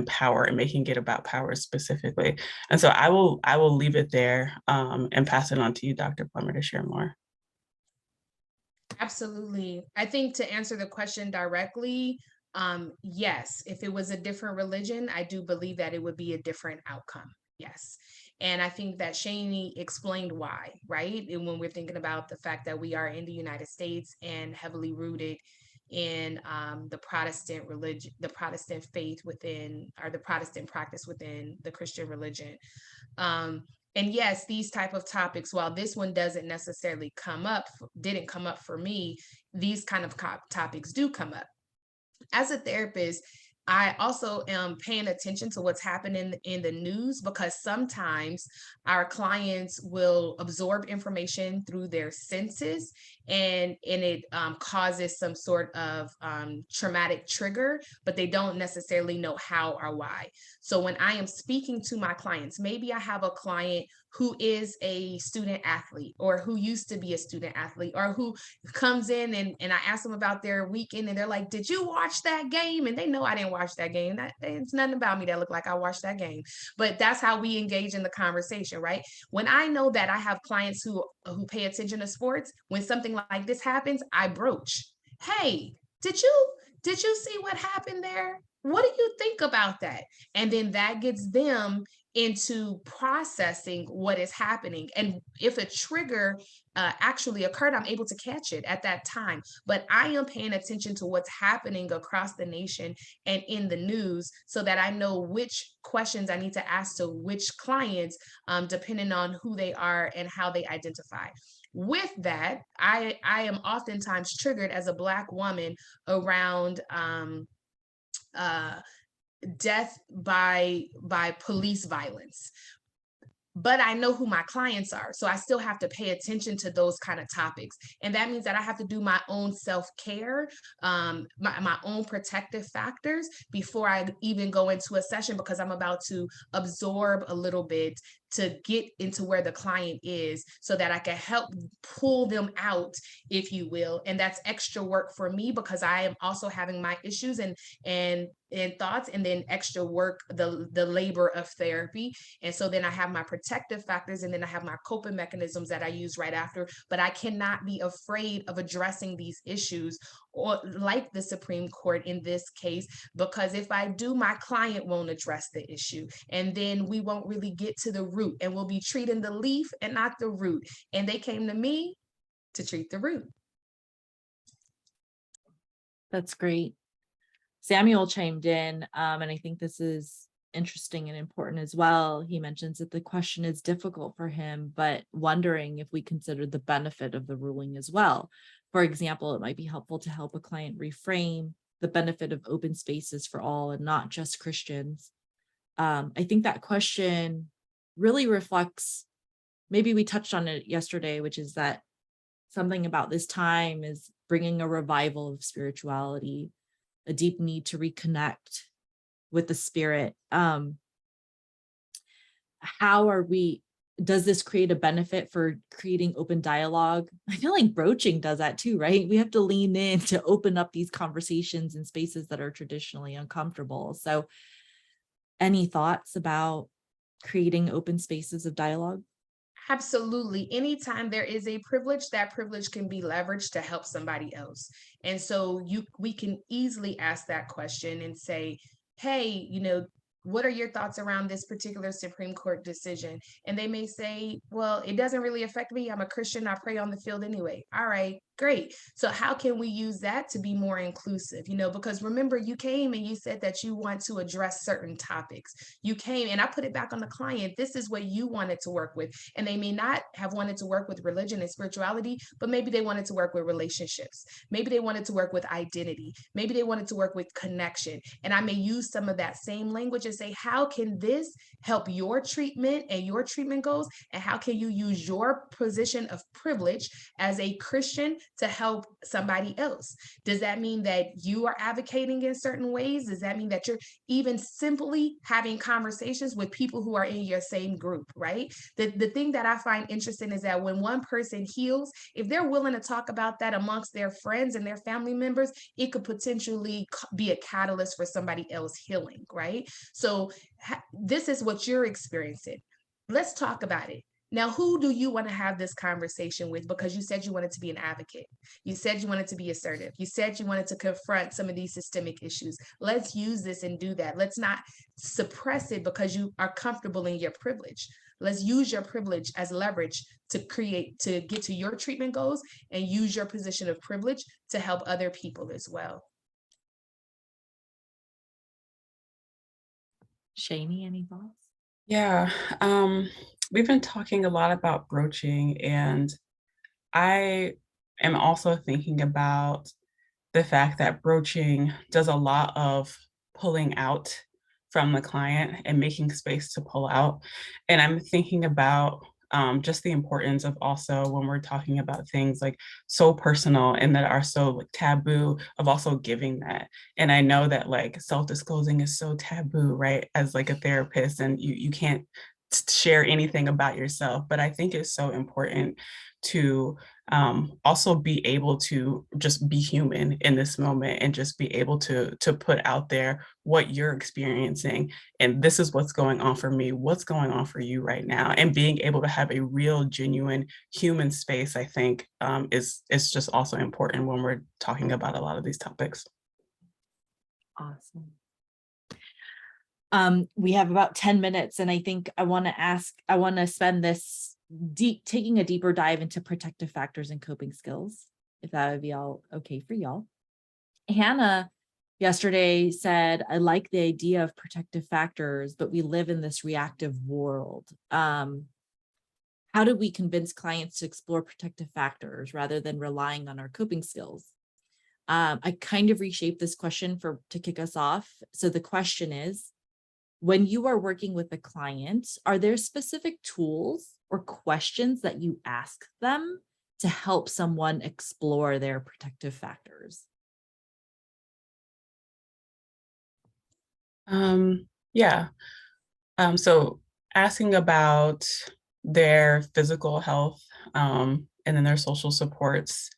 power and making it about power specifically. And so I will leave it there and pass it on to you, Dr. Plummer, to share more. Absolutely. I think to answer the question directly, yes, if it was a different religion, I do believe that it would be a different outcome. Yes. And I think that Shani explained why, right? And when we're thinking about the fact that we are in the United States and heavily rooted in the Protestant religion, the Protestant faith within, or the Protestant practice within the Christian religion. And yes, these type of topics, while this one doesn't necessarily didn't come up for me, these kind of topics do come up. As a therapist, I also am paying attention to what's happening in the news, because sometimes our clients will absorb information through their senses, and it causes some sort of traumatic trigger, but they don't necessarily know how or why. So when I am speaking to my clients, maybe I have a client who is a student athlete, or who used to be a student athlete, or who comes in and I ask them about their weekend, and they're like, did you watch that game? And they know I didn't watch that game. It's nothing about me that looked like I watched that game. But that's how we engage in the conversation, right? When I know that I have clients who pay attention to sports, when something like this happens, I broach, hey, did you see what happened there? What do you think about that? And then that gets them into processing what is happening. And if a trigger actually occurred, I'm able to catch it at that time. But I am paying attention to what's happening across the nation and in the news, so that I know which questions I need to ask to which clients, depending on who they are and how they identify. With that, I am oftentimes triggered as a Black woman around death by police violence. But I know who my clients are, so I still have to pay attention to those kind of topics. And that means that I have to do my own self-care, my own protective factors before I even go into a session, because I'm about to absorb a little bit to get into where the client is, so that I can help pull them out, if you will. And that's extra work for me, because I am also having my issues and thoughts, and then extra work, the labor of therapy. And so then I have my protective factors, and then I have my coping mechanisms that I use right after. But I cannot be afraid of addressing these issues, or like the Supreme Court in this case, because if I do, my client won't address the issue, and then we won't really get to the root, and we'll be treating the leaf and not the root. And they came to me to treat the root. That's great. Samuel chimed in, and I think this is interesting and important as well. He mentions that the question is difficult for him, but wondering if we consider the benefit of the ruling as well. For example, it might be helpful to help a client reframe the benefit of open spaces for all and not just Christians. I think that question really reflects, maybe we touched on it yesterday, which is that something about this time is bringing a revival of spirituality, a deep need to reconnect with the spirit. How are we does this create a benefit for creating open dialogue? I feel like broaching does that too, right? We have to lean in to open up these conversations in spaces that are traditionally uncomfortable. So any thoughts about creating open spaces of dialogue? Absolutely. Anytime there is a privilege, that privilege can be leveraged to help somebody else. And so we can easily ask that question and say, hey, what are your thoughts around this particular Supreme Court decision? And they may say, well, it doesn't really affect me. I'm a Christian. I pray on the field anyway. All right, great. So how can we use that to be more inclusive? Because remember, you came and you said that you want to address certain topics. You came and I put it back on the client. This is what you wanted to work with. And they may not have wanted to work with religion and spirituality, but maybe they wanted to work with relationships. Maybe they wanted to work with identity. Maybe they wanted to work with connection. And I may use some of that same language and say, how can this help your treatment and your treatment goals? And how can you use your position of privilege as a Christian to help somebody else? Does that mean that you are advocating in certain ways? Does that mean that you're even simply having conversations with people who are in your same group, right? The thing that I find interesting is that when one person heals, if they're willing to talk about that amongst their friends and their family members, it could potentially be a catalyst for somebody else healing, right? So this is what you're experiencing. Let's talk about it. Now, who do you want to have this conversation with? Because you said you wanted to be an advocate. You said you wanted to be assertive. You said you wanted to confront some of these systemic issues. Let's use this and do that. Let's not suppress it because you are comfortable in your privilege. Let's use your privilege as leverage to get to your treatment goals, and use your position of privilege to help other people as well. Shani, any thoughts? Yeah, we've been talking a lot about broaching, and I am also thinking about the fact that broaching does a lot of pulling out from the client and making space to pull out. And I'm thinking about just the importance of also when we're talking about things like so personal and that are so like taboo, of also giving that. And I know that like self-disclosing is so taboo, right? As like a therapist, and you can't share anything about yourself, but I think it's so important to also be able to just be human in this moment and just be able to put out there what you're experiencing, and this is what's going on for me, what's going on for you right now, and being able to have a real genuine human space, I think is just also important when we're talking about a lot of these topics. Awesome. We have about 10 minutes, and I think I want to spend this taking a deeper dive into protective factors and coping skills, if that would be all okay for y'all. Hannah yesterday said, I like the idea of protective factors, but we live in this reactive world. How do we convince clients to explore protective factors rather than relying on our coping skills? I kind of reshaped this question to kick us off. So the question is, when you are working with a client, are there specific tools or questions that you ask them to help someone explore their protective factors? Yeah. So asking about their physical health and then their social supports,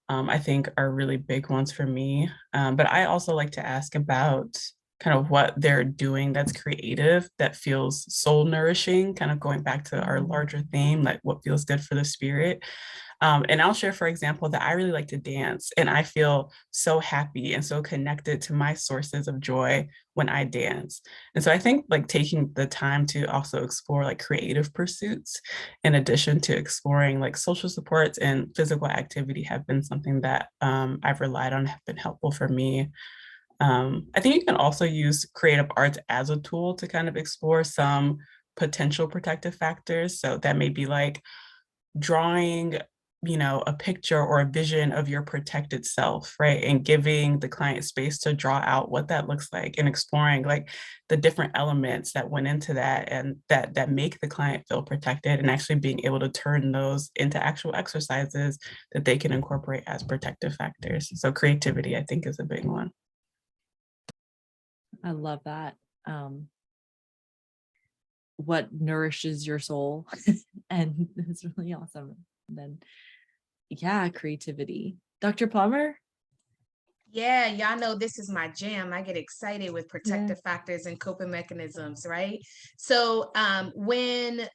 I think are really big ones for me. But I also like to ask about kind of what they're doing that's creative, that feels soul nourishing, kind of going back to our larger theme, like what feels good for the spirit. And I'll share, for example, that I really like to dance, and I feel so happy and so connected to my sources of joy when I dance. And so I think like taking the time to also explore like creative pursuits in addition to exploring like social supports and physical activity have been something that I've relied on, have been helpful for me. I think you can also use creative arts as a tool to kind of explore some potential protective factors. So that may be like drawing, a picture or a vision of your protected self, right? And giving the client space to draw out what that looks like, and exploring like the different elements that went into that and that make the client feel protected, and actually being able to turn those into actual exercises that they can incorporate as protective factors. So creativity, I think, is a big one. I love that. what nourishes your soul. And it's really awesome. And then, yeah, creativity. Dr. Plummer? Yeah, y'all know this is my jam. I get excited with protective factors and coping mechanisms, right? So when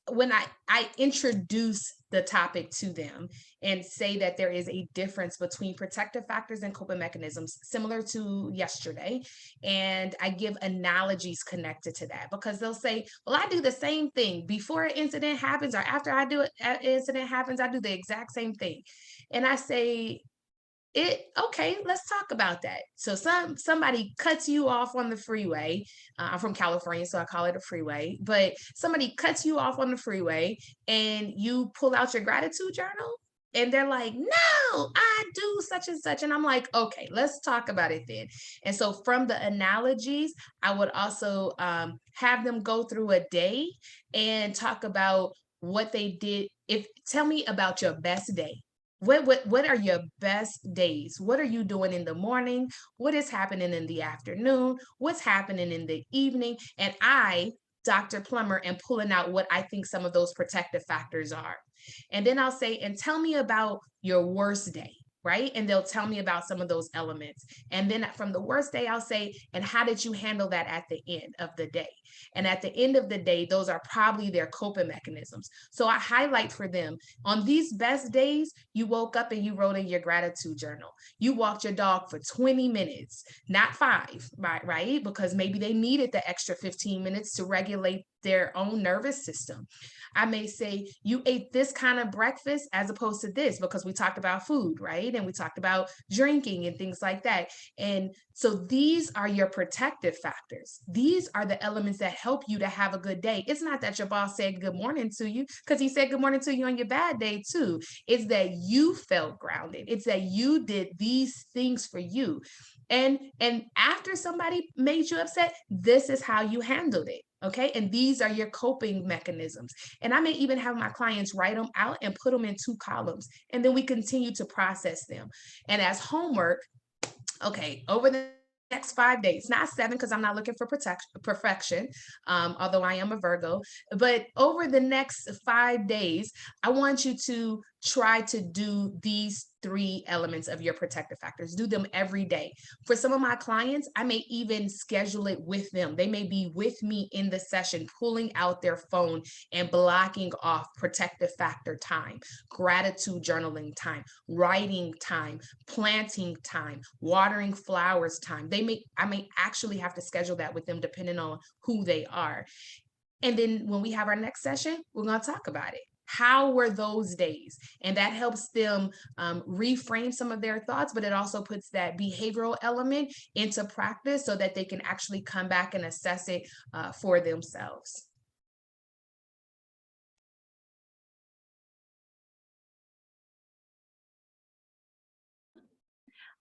I introduce the topic to them and say that there is a difference between protective factors and coping mechanisms, similar to yesterday, and I give analogies connected to that, because they'll say, well, I do the same thing before an incident happens, or after I do it, an incident happens, I do the exact same thing. And I say, okay, let's talk about that. So somebody cuts you off on the freeway. I'm from California, so I call it a freeway, but somebody cuts you off on the freeway and you pull out your gratitude journal and they're like, no, I do such and such. And I'm like, okay, let's talk about it then. And so from the analogies, I would also have them go through a day and talk about what they did. Tell me about your best day. What are your best days? What are you doing in the morning? What is happening in the afternoon? What's happening in the evening? And I, Dr. Plummer, am pulling out what I think some of those protective factors are. And then I'll say, and tell me about your worst day, right? And they'll tell me about some of those elements. And then from the worst day, I'll say, and how did you handle that at the end of the day? And at the end of the day, those are probably their coping mechanisms. So I highlight for them, on these best days, you woke up and you wrote in your gratitude journal. You walked your dog for 20 minutes, not 5, right? Because maybe they needed the extra 15 minutes to regulate their own nervous system. I may say, you ate this kind of breakfast as opposed to this, because we talked about food, right? And we talked about drinking and things like that. And so these are your protective factors. These are the elements that help you to have a good day. It's not that your boss said good morning to you, because he said good morning to you on your bad day too. It's that you felt grounded. It's that you did these things for you. And after somebody made you upset, this is how you handled it. Okay. And these are your coping mechanisms. And I may even have my clients write them out and put them in 2 columns. And then we continue to process them. And as homework, okay, over the next 5 days, not 7, because I'm not looking for perfection, although I am a Virgo, but over the next 5 days, I want you to try to do these 3 elements of your protective factors. Do them every day. For some of my clients, I may even schedule it with them. They may be with me in the session, pulling out their phone and blocking off protective factor time, gratitude journaling time, writing time, planting time, watering flowers time. I may actually have to schedule that with them depending on who they are. And then when we have our next session, we're going to talk about it. How were those days? And that helps them reframe some of their thoughts, but it also puts that behavioral element into practice so that they can actually come back and assess it for themselves.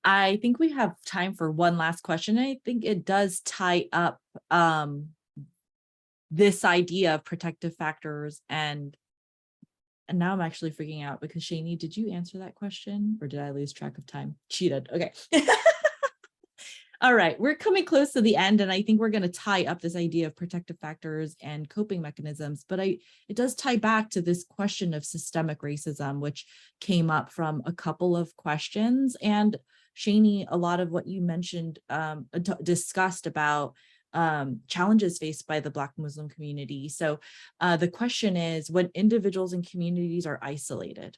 I think we have time for one last question. I think it does tie up this idea of protective factors, and now I'm actually freaking out because Shani, did you answer that question or did I lose track of time? Cheated. Okay. All right, we're coming close to the end, and I think we're going to tie up this idea of protective factors and coping mechanisms, but it does tie back to this question of systemic racism, which came up from a couple of questions. And Shani, a lot of what you mentioned, discussed about challenges faced by the Black Muslim community. So the question is, when individuals and communities are isolated,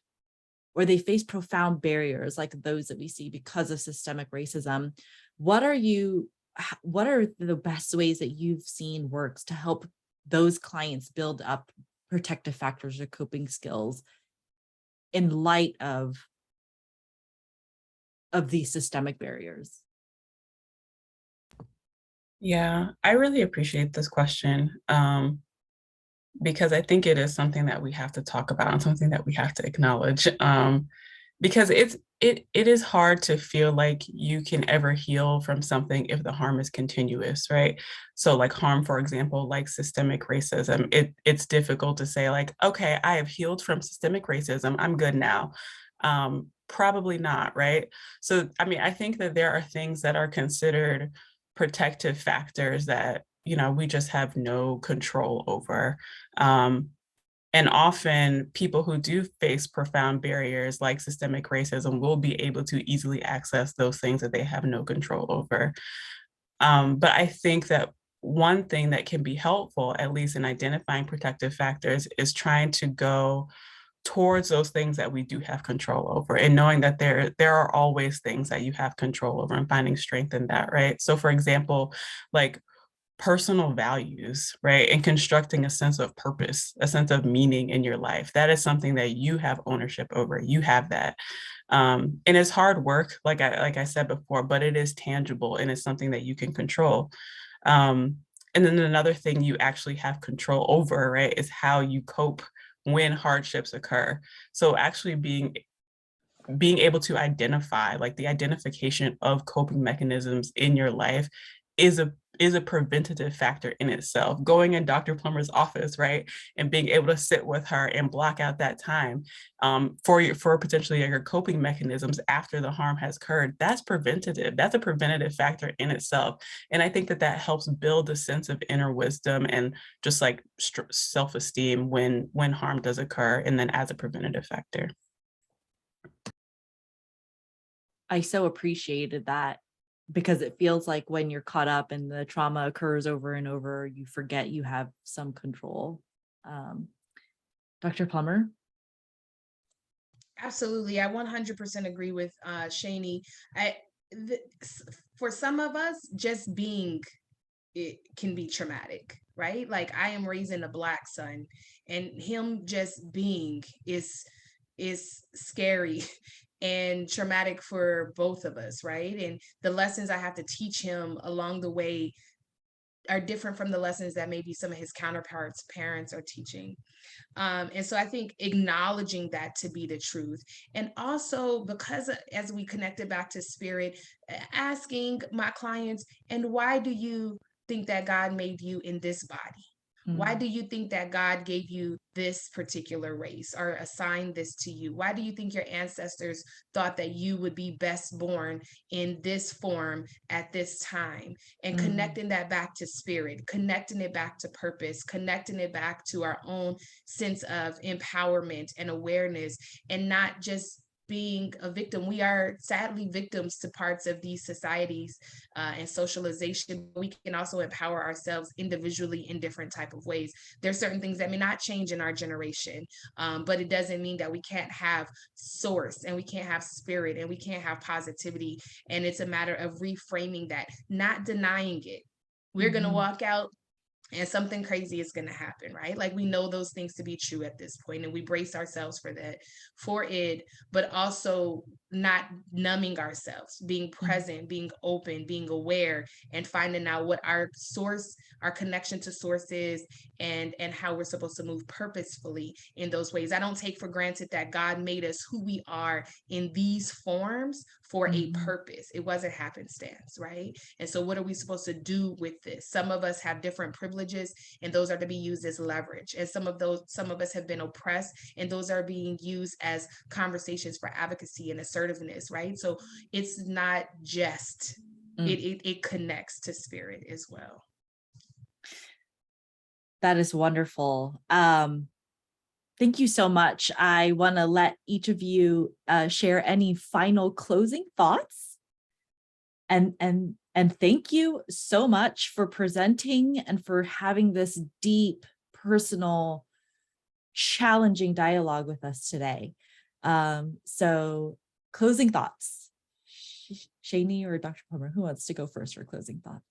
or they face profound barriers like those that we see because of systemic racism, what are the best ways that you've seen works to help those clients build up protective factors or coping skills in light of these systemic barriers? Yeah, I really appreciate this question, because I think it is something that we have to talk about and something that we have to acknowledge, because it is hard to feel like you can ever heal from something if the harm is continuous, right? So like harm, for example, like systemic racism, it's difficult to say like, okay, I have healed from systemic racism, I'm good now. Probably not, right? So, I mean, I think that there are things that are considered protective factors that we just have no control over. And often people who do face profound barriers like systemic racism will be able to easily access those things that they have no control over. But I think that one thing that can be helpful, at least in identifying protective factors, is trying to go towards those things that we do have control over, and knowing that there are always things that you have control over, and finding strength in that, right? So for example, like personal values, right? And constructing a sense of purpose, a sense of meaning in your life. That is something that you have ownership over. You have that. And it's hard work, like I said before, but it is tangible and it's something that you can control. And then another thing you actually have control over, right, is how you cope when hardships occur. So actually being able to identify, like the identification of coping mechanisms in your life is a preventative factor in itself. Going in Dr. Plummer's office, right, and being able to sit with her and block out that time for potentially your coping mechanisms after the harm has occurred, that's preventative. That's a preventative factor in itself. And I think that that helps build a sense of inner wisdom and just like self-esteem when harm does occur, and then as a preventative factor. I so appreciated that, because it feels like when you're caught up and the trauma occurs over and over, you forget you have some control. Dr. Plummer? Absolutely. I 100% agree with Shani. For some of us, just being, it can be traumatic, right? Like I am raising a Black son, and him just being is scary and traumatic for both of us, right? And the lessons I have to teach him along the way are different from the lessons that maybe some of his counterparts parents are teaching. And so I think acknowledging that to be the truth, and also because as we connected back to spirit, asking my clients, and why do you think that God made you in this body? Why do you think that God gave you this particular race or assigned this to you? Why do you think your ancestors thought that you would be best born in this form at this time? And connecting that back to spirit, connecting it back to purpose, connecting it back to our own sense of empowerment and awareness, and not just being a victim. We are sadly victims to parts of these societies and socialization. We can also empower ourselves individually in different type of ways. There's certain things that may not change in our generation, but it doesn't mean that we can't have source, and we can't have spirit, and we can't have positivity. And it's a matter of reframing that, not denying it. We're going to walk out and something crazy is going to happen, right? Like we know those things to be true at this point, and we brace ourselves for it, but also not numbing ourselves, being present, being open, being aware, and finding out what our source, our connection to source is, and how we're supposed to move purposefully in those ways. I don't take for granted that God made us who we are in these forms for a purpose. It wasn't happenstance, right? And so what are we supposed to do with this? Some of us have different privileges, and those are to be used as leverage. And some of us have been oppressed, and those are being used as conversations for advocacy and assertiveness, right? So it's not just, it connects to spirit as well. That is wonderful. Thank you so much. I want to let each of you share any final closing thoughts. And thank you so much for presenting and for having this deep, personal, challenging dialogue with us today. So closing thoughts. Shani or Dr. Plummer, who wants to go first for closing thoughts?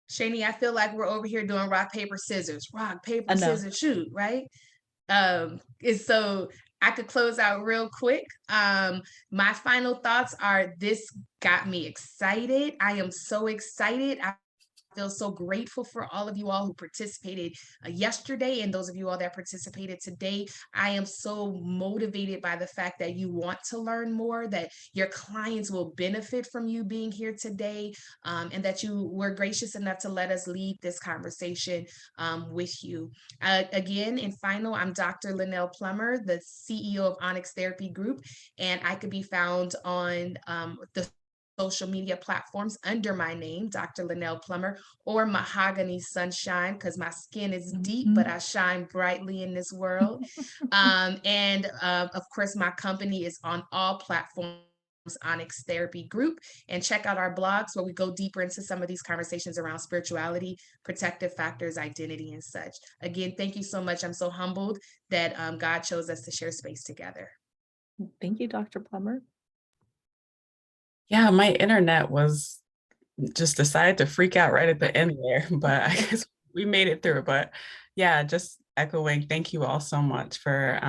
Shani, I feel like we're over here doing rock, paper, scissors, shoot, right? And so I could close out real quick. My final thoughts are, this got me excited. I am so excited. I feel so grateful for all of you all who participated yesterday, and those of you all that participated today. I am so motivated by the fact that you want to learn more, that your clients will benefit from you being here today, and that you were gracious enough to let us lead this conversation with you. Again, and final, I'm Dr. LaNail Plummer, the CEO of Onyx Therapy Group, and I could be found on the social media platforms under my name, Dr. LaNail Plummer, or Mahogany Sunshine, because my skin is deep, but I shine brightly in this world. Of course, my company is on all platforms, Onyx Therapy Group, and check out our blogs where we go deeper into some of these conversations around spirituality, protective factors, identity, and such. Again, thank you so much. I'm so humbled that God chose us to share space together. Thank you, Dr. Plummer. Yeah, my internet was just decided to freak out right at the end there, but I guess we made it through. But yeah, just echoing, thank you all so much for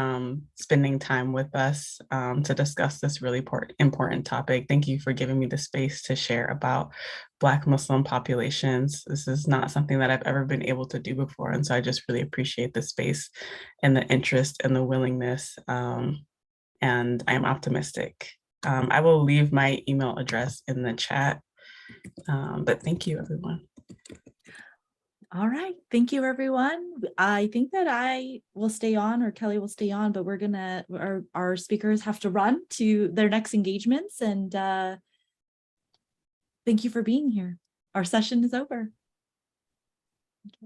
spending time with us to discuss this really important topic. Thank you for giving me the space to share about Black Muslim populations. This is not something that I've ever been able to do before. And so I just really appreciate the space and the interest and the willingness. And I am optimistic. I will leave my email address in the chat. But thank you, everyone. All right. Thank you, everyone. I think that I will stay on, or Kelly will stay on, but our speakers have to run to their next engagements. And thank you for being here. Our session is over.